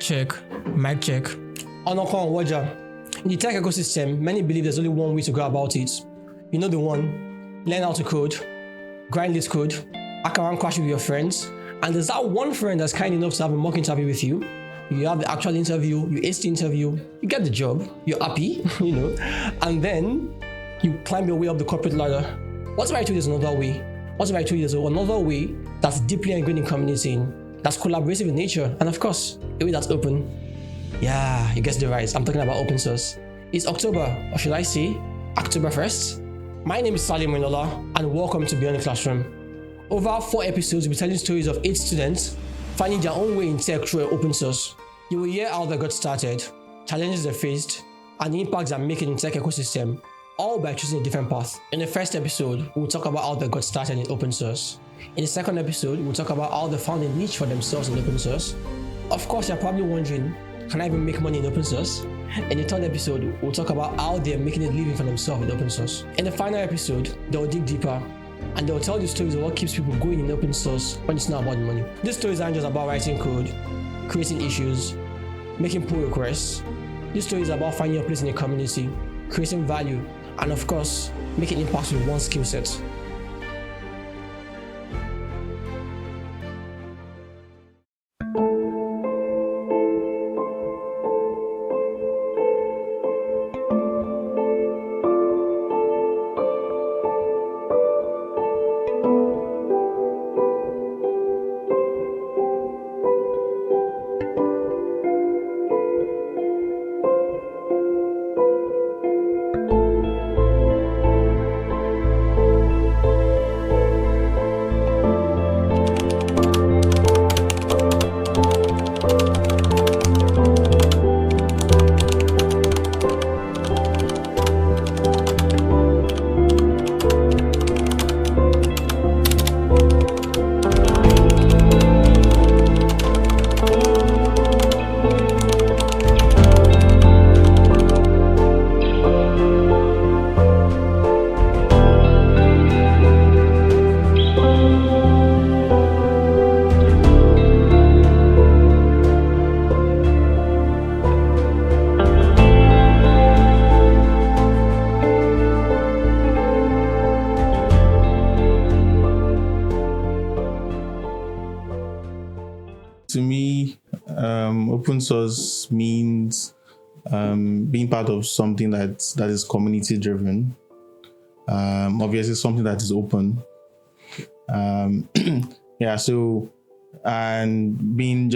check, mic check. Onokon Waja. In the tech ecosystem, many believe there's only one way to go about it. You know the one, learn how to code, grind this code, hack around, crash with your friends, and there's that one friend that's kind enough to have a mock interview with you. You have the actual interview, you ace the interview, you get the job, you're happy, and then you climb your way up the corporate ladder. What if I told you there's another way? What if I told you there's another way that's deeply ingrained in community, that's collaborative in nature, and of course, a way that's open? Yeah, you guessed it right. I'm talking about open source. It's October, or should I say, HacktoberFest. My name is Salim Rinola, and welcome to Beyond the Classroom. Over 4 episodes, we'll be telling stories of 8 students finding their own way in tech through open source. You will hear how they got started, challenges they faced, and the impacts they're making in the tech ecosystem, all by choosing a different path. In the first episode, we'll talk about how they got started in open source. In the second episode, we'll talk about how they found a niche for themselves in open source. Of course, you're probably wondering, can I even make money in open source? In the third episode, we'll talk about how they're making a living for themselves in open source. In the final episode, they'll dig deeper and they'll tell you stories of what keeps people going in open source when it's not about the money. These stories aren't just about writing code, creating issues, making pull requests. These stories are about finding your place in a community, creating value, and of course, making impacts with one skill set. To me, open source means being part of something that is community driven. Obviously, something that is open. So and being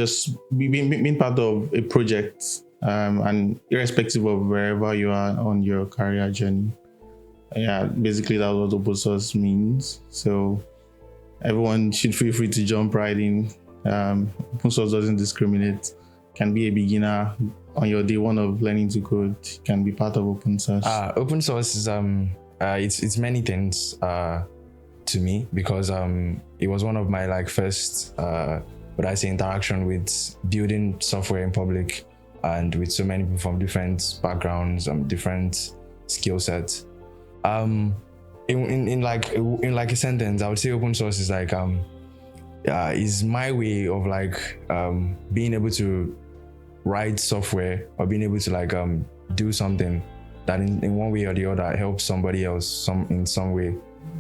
part of a project, and irrespective of wherever you are on your career journey. Yeah, basically that's what open source means. So everyone should feel free to jump right in. Open source doesn't discriminate. Can be a beginner on your day one of learning to code. Can be part of open source. Open source is it's many things to me, because it was one of my first interaction with building software in public, and with so many people from different backgrounds, different skill sets. In a sentence, I would say open source is is my way of being able to write software, or being able to do something that in one way or the other helps somebody else in some way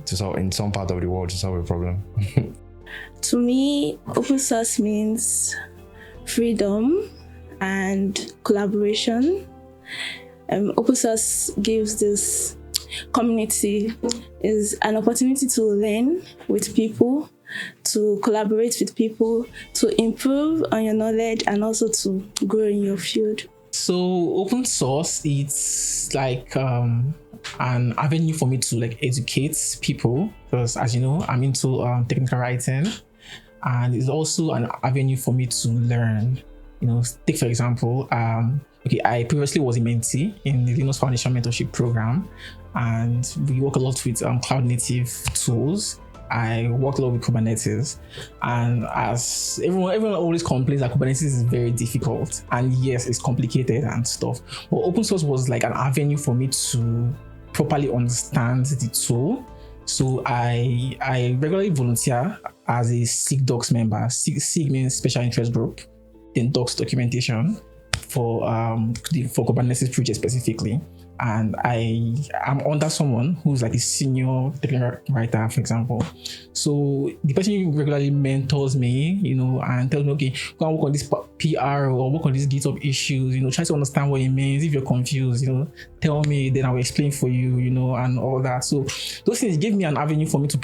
to solve, in some part of the world, to solve a problem. To me, open source means freedom and collaboration. Open source gives this community is an opportunity to learn with people, to collaborate with people, to improve on your knowledge, and also to grow in your field. So open source, it's an avenue for me to educate people, because as you know, I'm into technical writing, and it's also an avenue for me to learn. Take for example, I previously was a mentee in the Linux Foundation mentorship program, and we work a lot with cloud native tools. I worked a lot with Kubernetes, and as everyone always complains that Kubernetes is very difficult, and yes, it's complicated and stuff. But open source was like an avenue for me to properly understand the tool. So I regularly volunteer as a SIG docs member. SIG means special interest group. then docs documentation for for Kubernetes project specifically. And I'm under someone who's like a senior technical writer, for example. So the person regularly mentors me, and tells me, okay, go and work on this PR or work on these GitHub issues, try to understand what it means. If you're confused, tell me, then I will explain for you, and all that. So those things give me an avenue for me to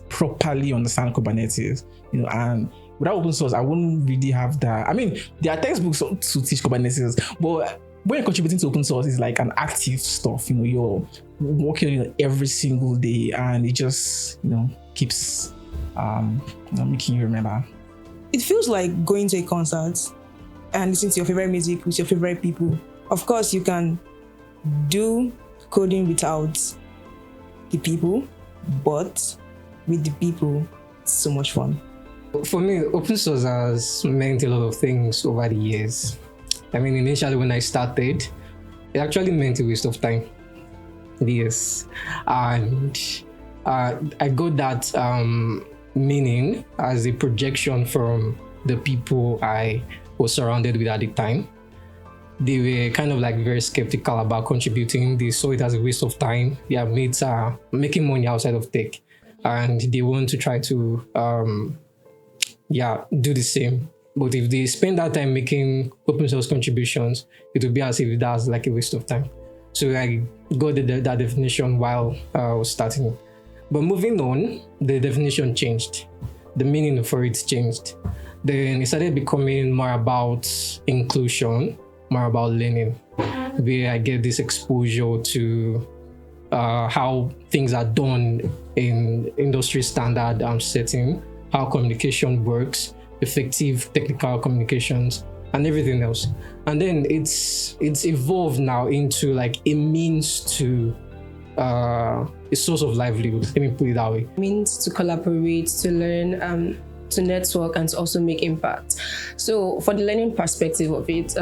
properly understand Kubernetes, and without open source, I wouldn't really have that. I mean, there are textbooks to teach Kubernetes, but when you're contributing to open source, it's like an active stuff. You're working on it every single day, and it just, keeps making you remember. It feels like going to a concert and listening to your favorite music with your favorite people. Of course, you can do coding without the people, but with the people, it's so much fun. For me, open source has meant a lot of things over the years. I mean, initially when I started, it actually meant a waste of time. Yes. And I got that meaning as a projection from the people I was surrounded with at the time. They were kind of like very skeptical about contributing. They saw it as a waste of time. Their mates are making money outside of tech, and they want to try to do the same. But if they spend that time making open source contributions, it would be as if that's like a waste of time. So I got that definition while I was starting. But moving on, the definition changed. The meaning for it changed. Then it started becoming more about inclusion, more about learning, where I get this exposure to how things are done in industry standard setting, how communication works, effective technical communications, and everything else. And then it's evolved now into like a means to a source of livelihood. Let me put it that way. Means to collaborate, to learn, to network, and to also make impact. So for the learning perspective of it,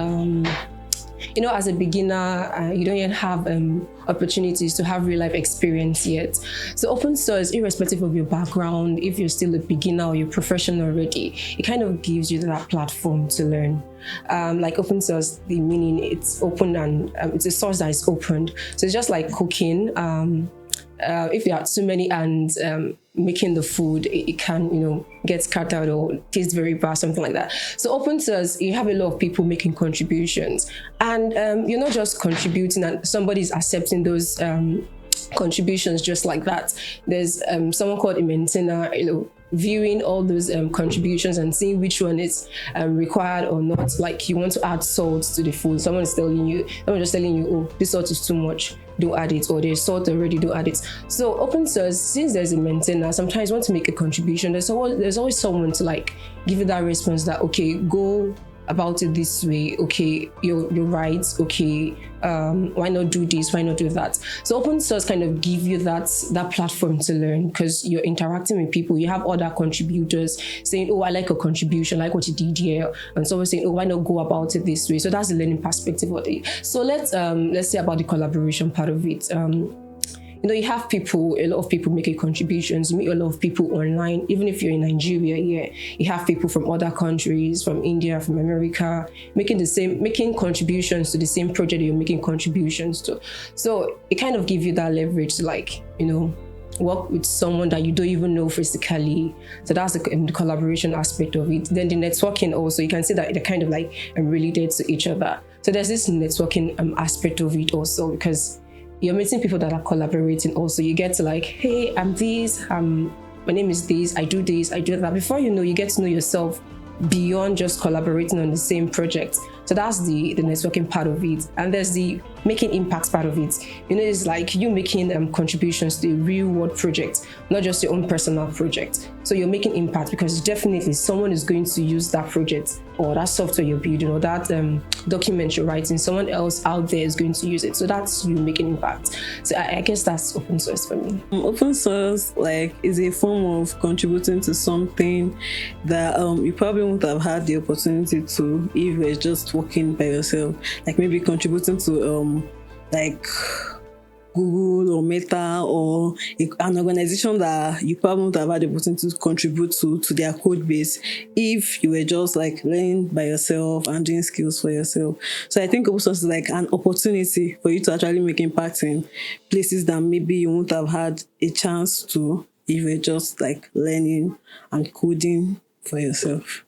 as a beginner, you don't yet have opportunities to have real life experience yet. So open source, irrespective of your background, if you're still a beginner or you're professional already, it kind of gives you that platform to learn. Like open source, the meaning it's open and it's a source that is opened. So it's just like cooking. If you have too many hands making the food, it can, get scattered or taste very bad, something like that. So open source, you have a lot of people making contributions, and you're not just contributing and somebody's accepting those contributions just like that. There's someone called a maintainer, viewing all those contributions and seeing which one is required or not. Like you want to add salt to the food, someone just telling you, oh, this salt is too much, don't add it, or there's salt already, don't add it. So open source, since there's a maintainer, sometimes you want to make a contribution, there's always someone to like give you that response that, okay, go about it this way, okay, you're right, okay, why not do this, why not do that? So open source kind of give you that platform to learn, because you're interacting with people. You have other contributors saying, oh, I like your contribution, I like what you did here, and someone saying, oh, why not go about it this way? So that's the learning perspective of it. So let's say about the collaboration part of it. You have people, a lot of people making contributions. You meet a lot of people online, even if you're in Nigeria, you have people from other countries, from India, from America, making contributions to the same project you're making contributions to. So it kind of gives you that leverage to work with someone that you don't even know physically. So that's the collaboration aspect of it. Then the networking also, you can see that they're kind of like related to each other. So there's this networking aspect of it also, because you're meeting people that are collaborating also. You get to like, hey, I'm this, my name is this, I do that. Before you know, you get to know yourself beyond just collaborating on the same project. So that's the networking part of it. And there's the making impacts part of it. It's like you making contributions to a real world project, not just your own personal project. So you're making impact because definitely someone is going to use that project or that software you're building or that document you're writing. Someone else out there is going to use it. So that's you making impact. So I guess that's open source for me. Open source is a form of contributing to something that you probably wouldn't have had the opportunity to if you're just working by yourself. Like maybe contributing to Google or Meta or an organization that you probably won't have had the opportunity to contribute to their code base if you were just like learning by yourself and doing skills for yourself. So I think open source is like an opportunity for you to actually make impact in places that maybe you won't have had a chance to if you were just like learning and coding for yourself.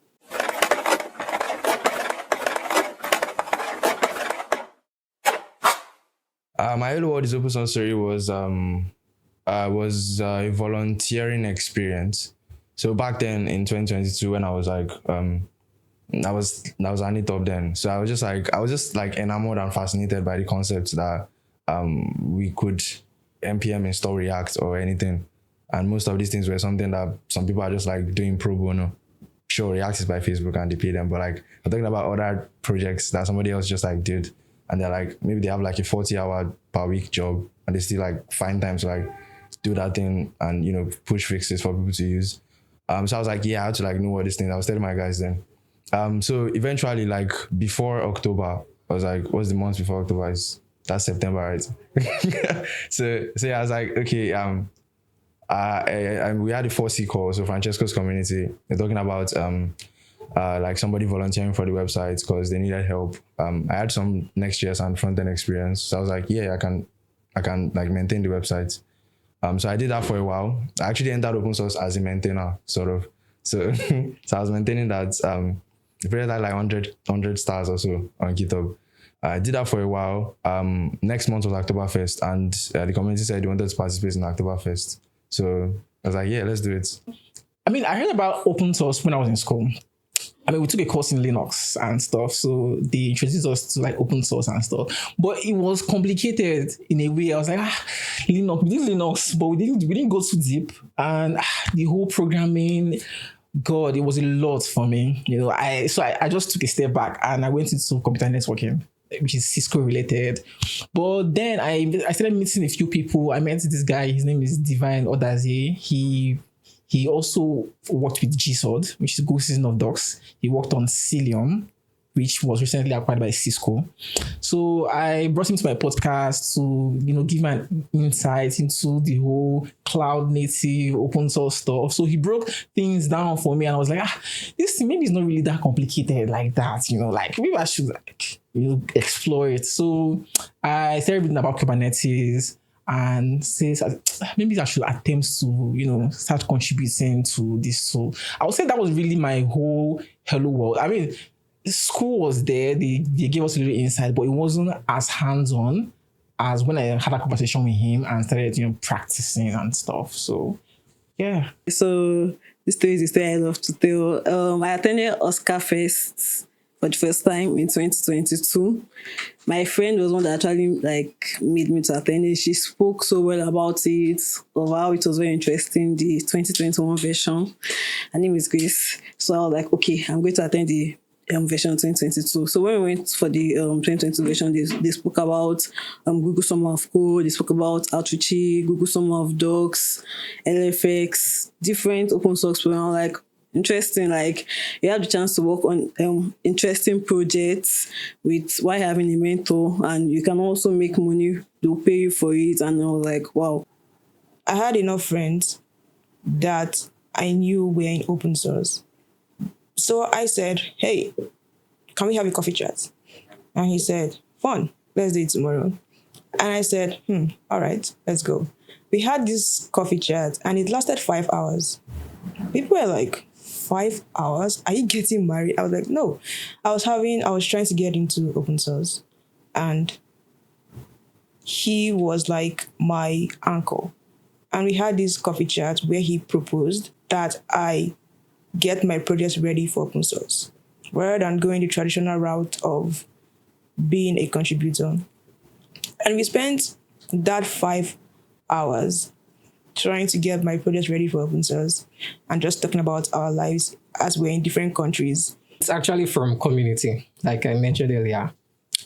My Hello World is Open Source story was a volunteering experience. So back then in 2022, when I was like I was on it up then. So I was just like enamored and fascinated by the concept that we could npm install React or anything. And most of these things were something that some people are just like doing pro bono. Sure, React is by Facebook and they pay them, but like I'm talking about other projects that somebody else just like did, and they're like maybe they have like a 40-hour per week job and they still like find time to like do that thing and, you know, push fixes for people to use. So I was like, yeah, I had to like know what this thing. I was telling my guys then. So eventually, like before October, I was like, what's the month before October? That's September, right? so yeah, I was like, okay, we had a 4C call, so Francesco's community. They're talking about like somebody volunteering for the website because they needed help. I had some Next.js and front-end experience, so I was like, yeah, I can like maintain the website. So I did that for a while. I actually entered open source as a maintainer, sort of. So so I was maintaining that. The project had like 100 stars or so on GitHub. I did that for a while. Next month was HacktoberFest, and the community said they wanted to participate in HacktoberFest. So I was like, yeah, let's do it. I mean, I heard about open source when I was in school. I mean, we took a course in Linux and stuff, so they introduced us to like open source and stuff. But it was complicated in a way. I was like, Linux, we did Linux, but we didn't go too deep. And the whole programming, God, it was a lot for me. You know, I just took a step back and I went into computer networking, which is Cisco related. But then I started meeting a few people. I met this guy, his name is Divine Odazie. He also worked with GSOD, which is Go Season of Docs. He worked on Cilium, which was recently acquired by Cisco. So I brought him to my podcast to, you know, give me an insight into the whole cloud native open source stuff. So he broke things down for me and I was like, this thing maybe is not really that complicated like that, you know, like maybe I should like, you know, explore it. So I started reading about Kubernetes and says maybe I should attempt to, you know, start contributing to this. So I would say that was really my whole Hello World. I mean, school was there, they gave us a little insight, but it wasn't as hands-on as when I had a conversation with him and started, you know, practicing and stuff. So yeah. So this story is the story I love to tell. I attended Oscar Fest for the first time in 2022. My friend was one that actually like made me to attend it. She spoke so well about it, of how it was very interesting, the 2021 version. Her name is Grace. So I was like, okay, I'm going to attend the version 2022. So when we went for the 2022 version, they spoke about Google Summer of Code, they spoke about Outreach, Google Summer of Docs, LFX, different open source programs. Like, interesting, like you have the chance to work on interesting projects with while having a mentor, and you can also make money, they'll pay you for it. And I was like, wow. I had enough friends that I knew were in open source. So I said, hey, can we have a coffee chat? And he said, fun, let's do it tomorrow. And I said, all right, let's go. We had this coffee chat and it lasted 5 hours. People were like, 5 hours? Are you getting married? I was like, no. I was trying to get into open source. And he was like my uncle. And we had this coffee chat where he proposed that I get my projects ready for open source, rather than going the traditional route of being a contributor. And we spent that 5 hours trying to get my projects ready for open source and just talking about our lives as we're in different countries. It's actually from community. Like I mentioned earlier,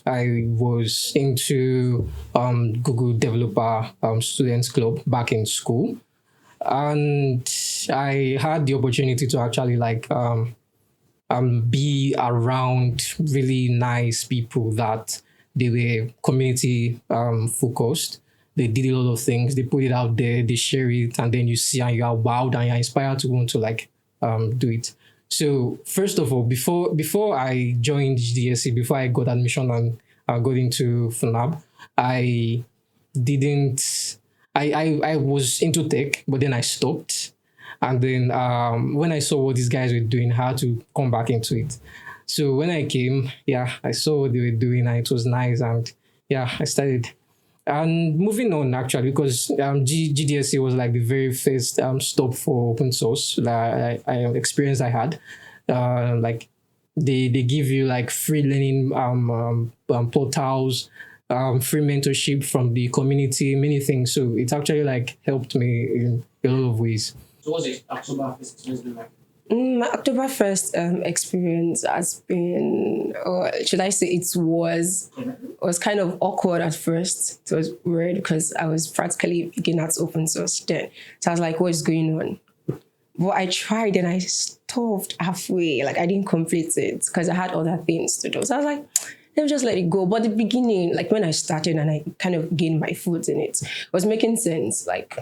I was into Google Developer Students Club back in school. And I had the opportunity to actually like be around really nice people that they were community focused. they did a lot of things. They put it out there, they share it, and then you see and you are wowed and you're inspired to want to like do it. So first of all, before I joined GDSC, before I got admission and got into FUNAB, I didn't. I was into tech, but then I stopped. And then when I saw what these guys were doing, I had to come back into it. So when I came, I saw what they were doing and it was nice. And I started. And moving on, actually, because GDSC was like the very first stop for open source experience I had. Like they give you like free learning portals, free mentorship from the community, many things. So it actually like helped me in a lot of ways. So what's the HacktoberFest experience been like? My HacktoberFest experience has been, or should I say, it was kind of awkward at first. It was weird because I was practically beginning at open source then. So I was like, what is going on? But I tried and I stopped halfway. Like I didn't complete it because I had other things to do. So I was like, let me just let it go. But the beginning, like when I started and I kind of gained my foot in it was making sense. Like,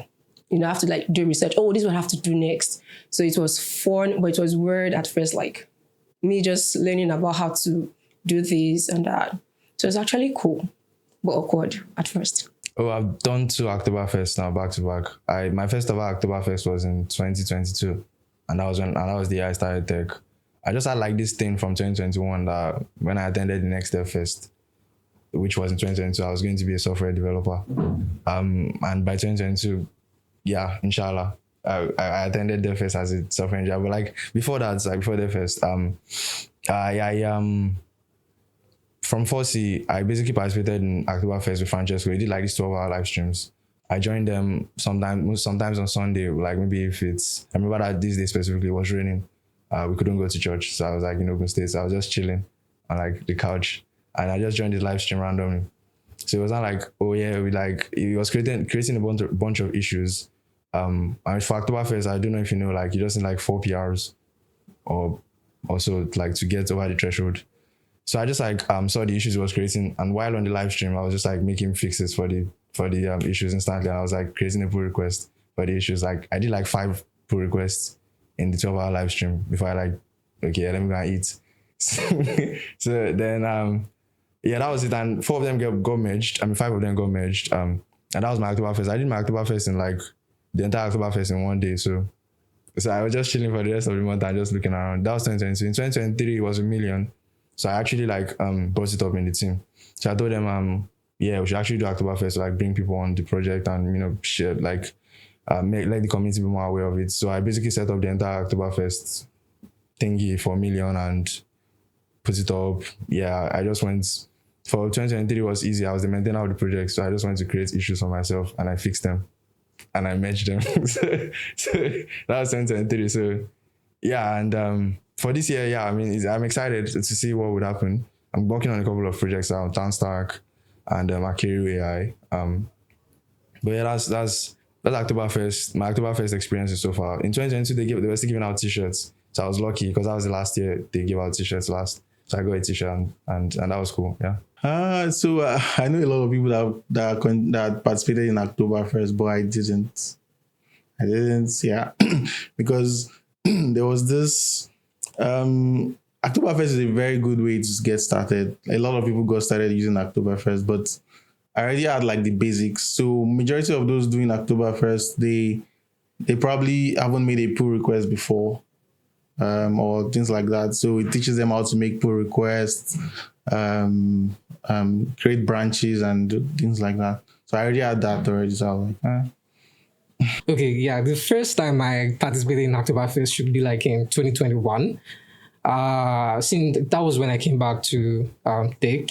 I have to like do research. Oh, this is what I have to do next. So it was fun, but it was weird at first, like me just learning about how to do this and that. So it's actually cool, but awkward at first. Oh, I've done 2 HacktoberFest now back to back. My first ever HacktoberFest was in 2022, and that was the year I started tech. I just had like this thing from 2021 that when I attended the Next Step Fest, which was in 2022, I was going to be a software developer. And by 2022, inshallah, I attended the fest as a software engineer. But like before that, before the fest, from 4C, I basically participated in HacktoberFest with Francesco. We did like these 12-hour live streams. I joined them sometimes on Sunday, like maybe if I remember that this day specifically was raining. We couldn't go to church. So I was like in Ogun State. So I was just chilling on like the couch. And I just joined the live stream randomly. So it was not like, it was creating a bunch of issues. And for HacktoberFest, I don't know if you know, like you just need like 4 PRs or also like to get over the threshold. So I just like saw the issues it was creating, and while on the live stream, I was just like making fixes for the issues instantly. I was like creating a pull request for the issues. Like I did like 5 pull requests in the 12-hour live stream before I like, okay, let me go and eat. So then that was it. And 4 of them got merged. 5 of them got merged. And that was my HacktoberFest. I did my HacktoberFest in like the entire HacktoberFest in one day. So I was just chilling for the rest of the month and just looking around. That was 2022. In 2023, it was 1 million. So I actually like brought it up in the team. So I told them, we should actually do HacktoberFest, so like bring people on the project and share, like let the community be more aware of it. So I basically set up the entire HacktoberFest thingy for 1 million and put it up. I just went. For 2023 was easy. I was the maintainer of the project, so I just wanted to create issues for myself and I fixed them and I merged them. so that was 2023. So and for this year, I'm excited to see what would happen. I'm working on a couple of projects now, TownStack and Akiru AI. But that's HacktoberFest. My HacktoberFest experiences so far. In 2022, they were still giving out t-shirts, so I was lucky because that was the last year they gave out t-shirts last. So I got a t-shirt and that was cool. So I know a lot of people that participated in HacktoberFest, but I didn't. Because there was this. HacktoberFest is a very good way to get started. A lot of people got started using HacktoberFest, but I already had like the basics. So majority of those doing HacktoberFest, they probably haven't made a pull request before, or things like that. So it teaches them how to make pull requests, create branches and do things like that. So I already had that already. So I was like, Okay, the first time I participated in HacktoberFest should be like in 2021. Since that was when I came back to tech.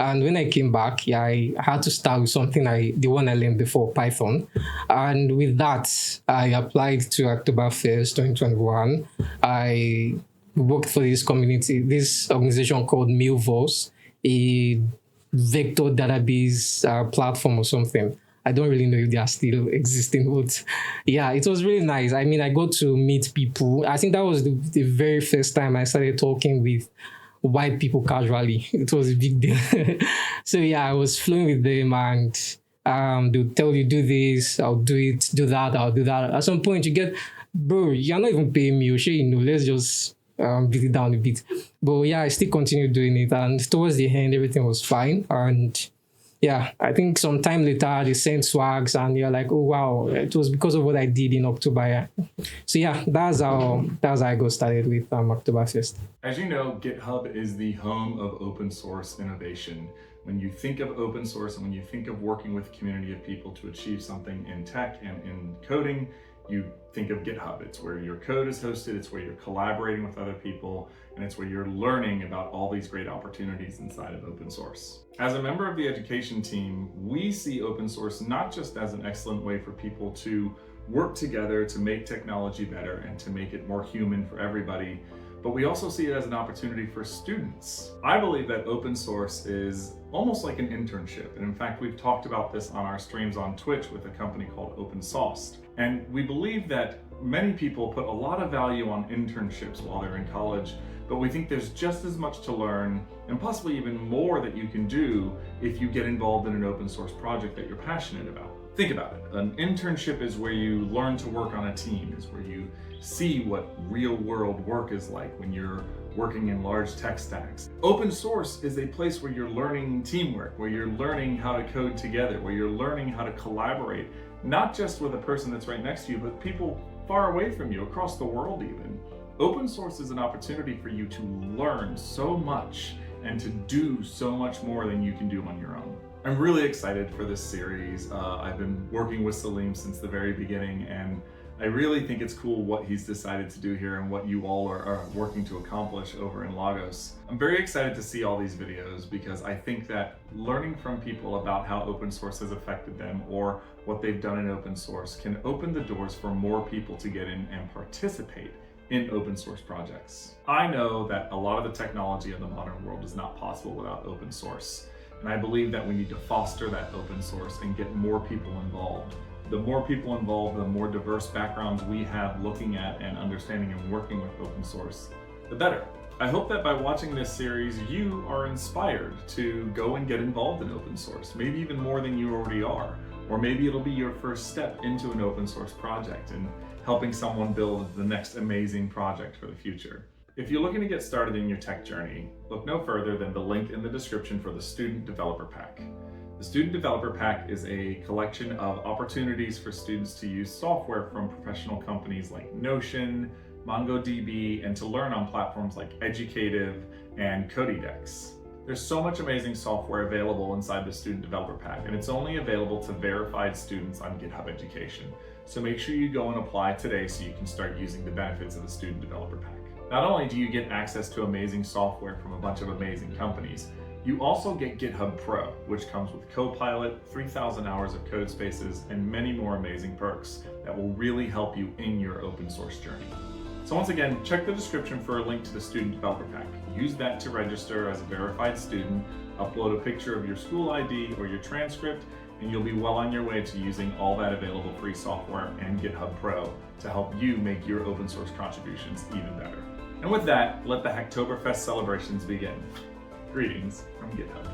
And when I came back, I had to start with something the one I learned before, Python. And with that, I applied to HacktoberFest 2021. I worked for this organization called Milvos, a vector database platform or something. I don't really know if they are still existing, but it was really nice. I mean, I got to meet people. I think that was the very first time I started talking with white people casually. It was a big deal. So I was flowing with them and they'll tell you, do this, I'll do it, do that, I'll do that. At some point you get, bro, you're not even paying me, let's just beat it down a bit. But yeah, I still continued doing it, and towards the end everything was fine. And yeah, I think some time later they sent swags, and you're like, oh wow, it was because of what I did in October. So yeah, that's how I got started with HacktoberFest. As you know, GitHub is the home of open source innovation. When you think of open source and when you think of working with a community of people to achieve something in tech and in coding, you think of GitHub. It's where your code is hosted, it's where you're collaborating with other people, and it's where you're learning about all these great opportunities inside of open source. As a member of the education team, we see open source not just as an excellent way for people to work together to make technology better and to make it more human for everybody, but we also see it as an opportunity for students. I believe that open source is almost like an internship. And in fact, we've talked about this on our streams on Twitch with a company called Open Sauced. And we believe that many people put a lot of value on internships while they're in college, but we think there's just as much to learn and possibly even more that you can do if you get involved in an open source project that you're passionate about. Think about it. An internship is where you learn to work on a team, is where you see what real world work is like when you're working in large tech stacks. Open source is a place where you're learning teamwork, where you're learning how to code together, where you're learning how to collaborate, not just with a person that's right next to you, but people far away from you, across the world even. Open source is an opportunity for you to learn so much and to do so much more than you can do on your own. I'm really excited for this series. I've been working with Salim since the very beginning, and I really think it's cool what he's decided to do here and what you all are working to accomplish over in Lagos. I'm very excited to see all these videos because I think that learning from people about how open source has affected them or what they've done in open source can open the doors for more people to get in and participate in open source projects. I know that a lot of the technology in the modern world is not possible without open source. And I believe that we need to foster that open source and get more people involved. The more people involved, the more diverse backgrounds we have looking at and understanding and working with open source, the better. I hope that by watching this series, you are inspired to go and get involved in open source, maybe even more than you already are. Or maybe it'll be your first step into an open source project and helping someone build the next amazing project for the future. If you're looking to get started in your tech journey, look no further than the link in the description for the Student Developer Pack. The Student Developer Pack is a collection of opportunities for students to use software from professional companies like Notion, MongoDB, and to learn on platforms like Educative and Codidex. There's so much amazing software available inside the Student Developer Pack, and it's only available to verified students on GitHub Education. So make sure you go and apply today so you can start using the benefits of the Student Developer Pack. Not only do you get access to amazing software from a bunch of amazing companies, you also get GitHub Pro, which comes with Copilot, 3,000 hours of code spaces, and many more amazing perks that will really help you in your open source journey. So once again, check the description for a link to the Student Developer Pack. Use that to register as a verified student, upload a picture of your school ID or your transcript, and you'll be well on your way to using all that available free software and GitHub Pro to help you make your open source contributions even better. And with that, let the HacktoberFest celebrations begin. Greetings from GitHub.